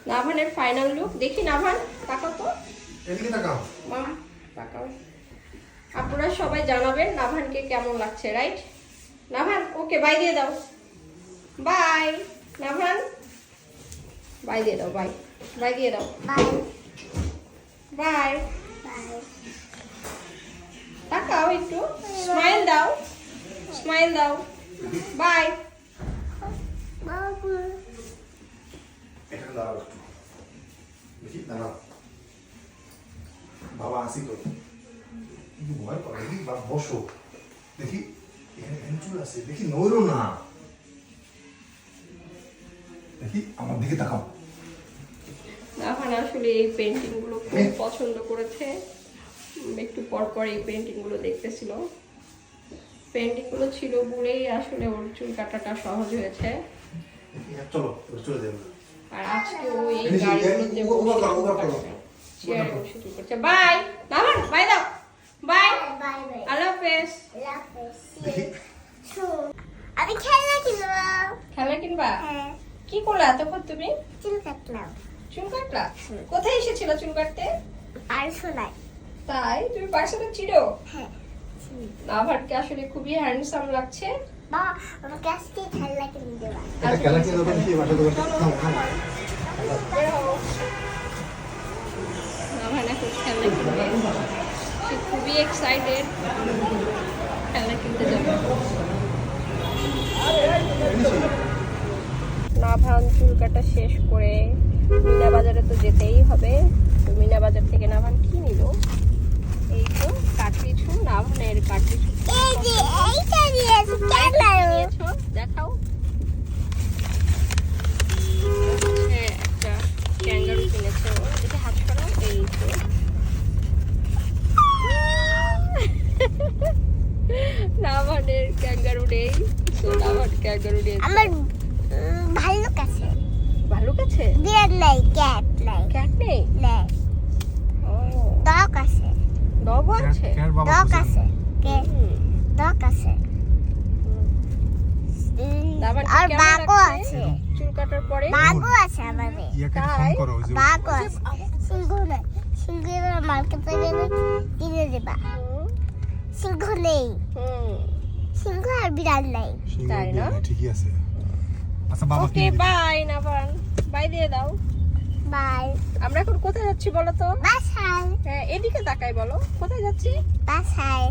নাভানের final look দেখি। নাভান তাকাও তো, এদিকে তাকাও। মাম তাকাও। আপনারা সবাই জানাবেন নাভানকে কেমন লাগছে, রাইট? নাভান ওকে বাই দিয়ে দাও। বাই নাভান, বাই দিয়ে দাও। বাই বাই দিয়ে দাও। Bye bye. বাই। তাকাও একটু, স্মাইল দাও, স্মাইল দাও। বাই। বাবু এখানে দাঁড়াও একটু। দেখি দাঁড়াও। বাবা আসি তো। কিন্তু ভয় করে দেখি, বাবা বসো। দেখি এখানে চুল আছে, দেখি নড়ো না। দেখি আমার দিকে তাকাও। নাভান আসলে এই পেন্টিং গুলো খুব পছন্দ করেছে। একটু পর পর এই পেন্টিং গুলো দেখতেছিল। পেন্টিং গুলো ছিল বলেই আসলে ওর চুল কাটাটা সহজ হয়েছে। চলো চলে যাবো। আর আজকে ও এই গাড়িগুলোতে চেয়ারে বসে চুল করছে। বাই নাভান, বাই দাও। Bye, bye bye. আল্লাহ হাফেজ। দেখি আমি খেলনা কিনবো। খেলা কিনবা? হ্যাঁ, কি করলা এতক্ষণ তুমি? চুল কাটলাম। চুল কাটলা? কোথায় এসেছিল চুল কাটতে? পার্সোনাল। তাই তুমি পার্সোনাল চিরো? হ্যাঁ। নাভানকে আসলে খুবই হ্যান্ডসাম লাগছে। বাবা আমাকে আজকে খেলনা কিনে দেবা। এটা খেলা কি দোকান কি বাসা দোকান নাও নাও। নাভান এখন খেলনা কিনবে। সে খুবই এক্সাইটেড খেলনা কিনতে যাবে। নাভান চুল কাটা শেষ করে মিনা বাজারে তো যেতেই হবে। তো মিনা বাজার থেকে নাভান কি নিল? এই তো কাটলিছু, নাভানের কাটলিছু। এই যে এইটা দিয়েছে খেলনা। নিয়েছো দেখাও। হচ্ছে একটা ক্যাঙ্গারু কিনেছে ও। দেখে হাত করাও। এই তো নাভানের ক্যাঙ্গারু নেই, তো নাভান ক্যাঙ্গারু নিয়েছে। আমার ভাল্লুক আছে। ভালুক আছে? বিড়াল নাই, ক্যাট নাই। ক্যাট নেই? নাই। ও, ডগ আছে। ডগও আছে? ডগ আছে। হুম। ডগ আছে। নাভানকে আর কেমন বাঘও লাগছে আছে। চুল কাটার পরে? বাঘও আছে আমাদের। ইয়াকে তাই? ফোন করো যে বাঘও আছে। সিংহ নাই। সিংহ এবার মার্কেটে গেলে কিনে দেবা। হুম, সিংহ নেই। হুম। সিংহ আর বিড়াল নাই। তাই না? ঠিকই আছে। আচ্ছা বাবা ওকে বাই নাভান, বাই দিয়ে দাও। বাই। আমরা এখন কোথায় যাচ্ছি বলো তো? বাসায়। হ্যাঁ এদিকে তাকাই, বলো কোথায় যাচ্ছি? বাসায়।